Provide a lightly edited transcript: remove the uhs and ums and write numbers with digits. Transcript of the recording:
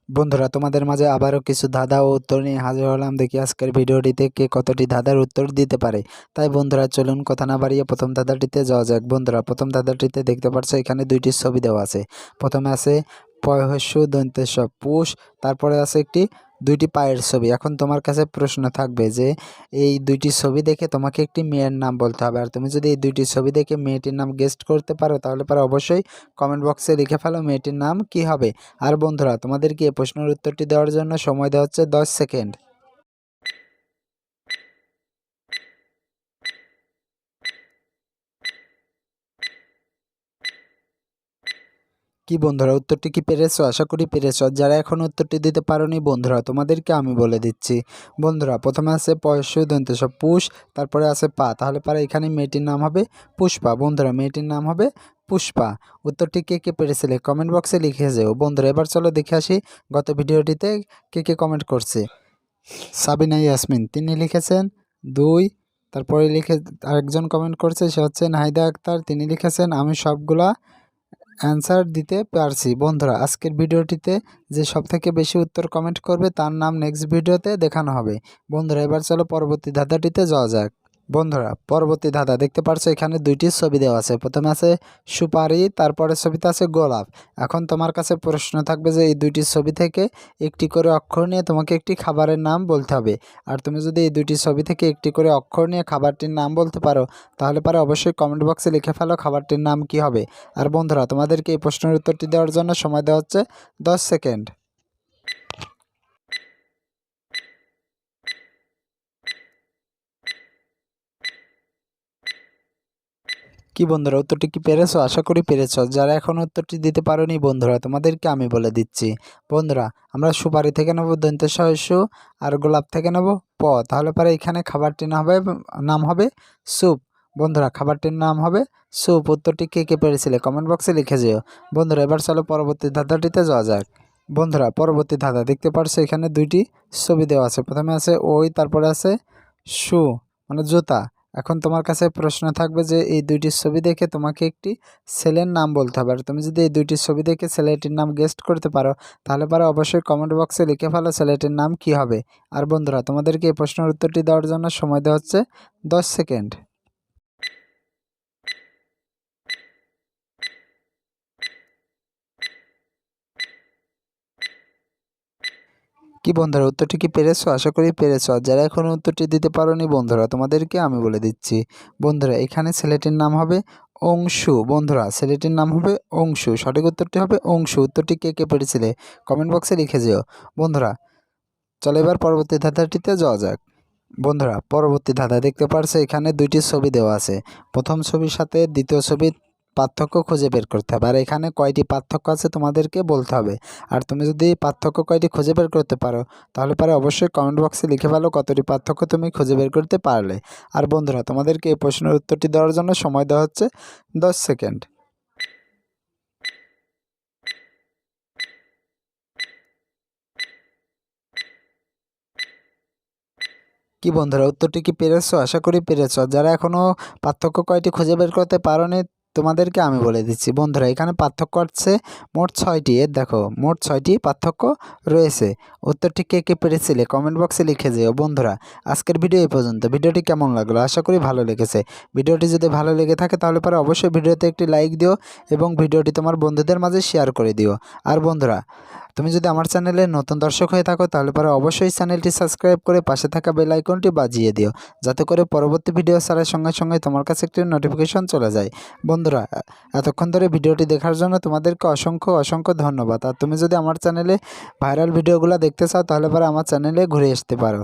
বন্ধুরা, তোমাদের মাঝে আবারও কিছু ধাঁধা ও উত্তর নিয়ে হাজির হলাম। দেখি আজকের ভিডিওটিতে কে কতটি ধাঁধার উত্তর দিতে পারে। তাই বন্ধুরা, চলুন কথা না বাড়িয়ে প্রথম ধাঁধাটিতে যাওয়া যাক। বন্ধুরা, প্রথম ধাঁধাটিতে দেখতে পাচ্ছ এখানে দুইটি ছবি দেওয়া আছে। প্রথমে আছে পয়ঃস্য দন্তেশ পুষ, তারপরে আছে একটি দুইটি পায়ের ছবি। এখন তোমার কাছে প্রশ্ন থাকবে যে এই দুইটি ছবি দেখে তোমাকে একটি মেয়ের নাম বলতে হবে। আর তুমি যদি এই দুইটি ছবি দেখে মেয়েটির নাম গেস্ট করতে পারো তাহলে অবশ্যই কমেন্ট বক্সে লিখে ফেলো মেয়েটির নাম কি হবে। আর বন্ধুরা, তোমাদেরকে এই প্রশ্নের উত্তরটি দেওয়ার জন্য সময় দেওয়া হচ্ছে 10 সেকেন্ড। কি বন্ধুরা, উত্তরটি কি পেরেছো? আশা করি পেরেছো। যারা এখন উত্তরটি দিতে পারোনি বন্ধুরা, তোমাদেরকে আমি বলে দিচ্ছি। বন্ধুরা, প্রথমে আছে পয়স্য দন্তেশ পুষ, তারপরে আছে পা, তাহলে এখানে মেয়েটির নাম হবে পুষ্পা। বন্ধুরা, মেয়েটির নাম হবে পুষ্পা। উত্তরটি কে কে পেরেছিলে কমেন্ট বক্সে লিখে যেও। বন্ধুরা, এবার চলো দেখে আসি গত ভিডিওটিতে কে কে কমেন্ট করছে। সাবিনা ইয়াসমিন, তিনি লিখেছেন 2। তারপরে আরেকজন কমেন্ট করছে, সে হচ্ছে নাহিদা আক্তার, তিনি লিখেছেন আমি সবগুলা অ্যান্সার দিতে পারছি। বন্ধুরা, আজকের ভিডিওটিতে যে সবথেকে বেশি উত্তর কমেন্ট করবে তার নাম নেক্সট ভিডিওতে দেখানো হবে। বন্ধুরা, এবার চলো পরবর্তী ধাঁধাটিতে যাওয়া যাক। বন্ধুরা, পরবর্তী ধাঁধা দেখতে পাচ্ছ এখানে দুইটি ছবি দেওয়া আছে। প্রথমে আছে সুপারি, তারপরে ছবিতে আছে গোলাপ। এখন তোমার কাছে প্রশ্ন থাকবে যে এই দুইটি ছবি থেকে একটি করে অক্ষর নিয়ে তোমাকে একটি খাবারের নাম বলতে হবে। আর তুমি যদি এই দুইটি ছবি থেকে একটি করে অক্ষর নিয়ে খাবারটির নাম বলতে পারো তাহলে অবশ্যই কমেন্ট বক্সে লিখে ফেলো খাবারটির নাম কি হবে। আর বন্ধুরা, তোমাদেরকে এই প্রশ্নের উত্তরটি দেওয়ার জন্য সময় দেওয়া হচ্ছে 10 সেকেন্ড। কি বন্ধুরা, উত্তরটি কি পেরেছো? আশা করি পেরেছো। যারা এখন উত্তরটি দিতে পারোনি বন্ধুরা, তোমাদেরকে আমি বলে দিচ্ছি। বন্ধুরা, আমরা সুপারি থেকে নেব দন্তেশ স, আর গোলাপ থেকে নেব প, তাহলে এখানে খাবারটির নাম হবে স্যুপ। বন্ধুরা, খাবারটির নাম হবে স্যুপ। উত্তরটি কে কে পেরেছিলে কমেন্ট বক্সে লিখে যেও। বন্ধুরা, এবার চলো পরবর্তী ধাঁধাটিতে যাওয়া যাক। বন্ধুরা, পরবর্তী ধাঁধা দেখতে পাচ্ছ এখানে দুইটি ছবি দেওয়া আছে। প্রথমে আছে ওই, তারপরে আছে শু মানে জুতা। এখন তোমার কাছে প্রশ্ন থাকবে যে এই দুইটি ছবি দেখে তোমাকে একটি ছেলের নাম বলতে হবে। আর তুমি যদি এই দুইটি ছবি দেখে ছেলেটির নাম গেস্ট করতে পারো তাহলে অবশ্যই কমেন্ট বক্সে লিখে ফেলো ছেলেটির নাম কি হবে। আর বন্ধুরা, তোমাদেরকে এই প্রশ্নের উত্তরটি দেওয়ার জন্য সময় দেওয়া হচ্ছে 10 সেকেন্ড। কি বন্ধুরা, উত্তরটি কি পেরেছো? আশা করি পেরেছো। যারা এখনো উত্তরটি দিতে পারোনি বন্ধুরা, তোমাদেরকে আমি বলে দিচ্ছি। বন্ধুরা, এখানে ছেলেটির নাম হবে অংশু। বন্ধুরা, ছেলেটির নাম হবে অংশু। সঠিক উত্তরটি হবে অংশু। উত্তরটি কে কে পেরেছিলে কমেন্ট বক্সে লিখে যেও। বন্ধুরা, চলো এবার পরবর্তী ধাঁধাটিতে যাওয়া যাক। বন্ধুরা, পরবর্তী ধাঁধা দেখতে পারছো এখানে দুইটি ছবি দেওয়া আছে। প্রথম ছবির সাথে দ্বিতীয় ছবির পার্থক্য খুঁজে বের করতে হবে। আর এখানে কয়টি পার্থক্য আছে তোমাদেরকে বলতে হবে। আর তুমি যদি পার্থক্য কয়টি খুঁজে বের করতে পারো তাহলে অবশ্যই কমেন্ট বক্সে লিখে ফেলো কতটি পার্থক্য তুমি খুঁজে বের করতে পারলে। আর বন্ধুরা, তোমাদেরকে এই প্রশ্নের উত্তরটি দেওয়ার জন্য সময় দেওয়া হচ্ছে 10 সেকেন্ড। কি বন্ধুরা, উত্তরটি কি পেরেছো? আশা করি পেরেছো। যারা এখনও পার্থক্য কয়টি খুঁজে বের করতে পারোনি তোমাদেরকে আমি বলে দিচ্ছি। বন্ধুরা, এখানে পার্থক্য আছে মোট 6টি। এর দেখো মোট 6টি পার্থক্য রয়েছে। উত্তরটি কে কে পেরেছিলে কমেন্ট বক্সে লিখে যেও। বন্ধুরা, আজকের ভিডিও এই পর্যন্ত। ভিডিওটি কেমন লাগলো? আশা করি ভালো লেগেছে। ভিডিওটি যদি ভালো লেগে থাকে তাহলে অবশ্যই ভিডিওতে একটি লাইক দিও এবং ভিডিওটি তোমার বন্ধুদের মাঝে শেয়ার করে দিও। আর বন্ধুরা, তুমি যদি আমার চ্যানেলে নতুন দর্শক হয়ে থাকো তাহলে অবশ্যই চ্যানেলটি সাবস্ক্রাইব করে পাশে থাকা বেল আইকনটি বাজিয়ে দিও, যাতে করে পরবর্তী ভিডিও ছাড়ার সঙ্গে সঙ্গে তোমার কাছে একটি নোটিফিকেশন চলে যায়। বন্ধুরা, এতক্ষণ ধরে ভিডিওটি দেখার জন্য তোমাদেরকে অসংখ্য অসংখ্য ধন্যবাদ। আর তুমি যদি আমার চ্যানেলে ভাইরাল ভিডিওগুলো দেখতে চাও তাহলে আমার চ্যানেলে ঘুরে আসতে পারো।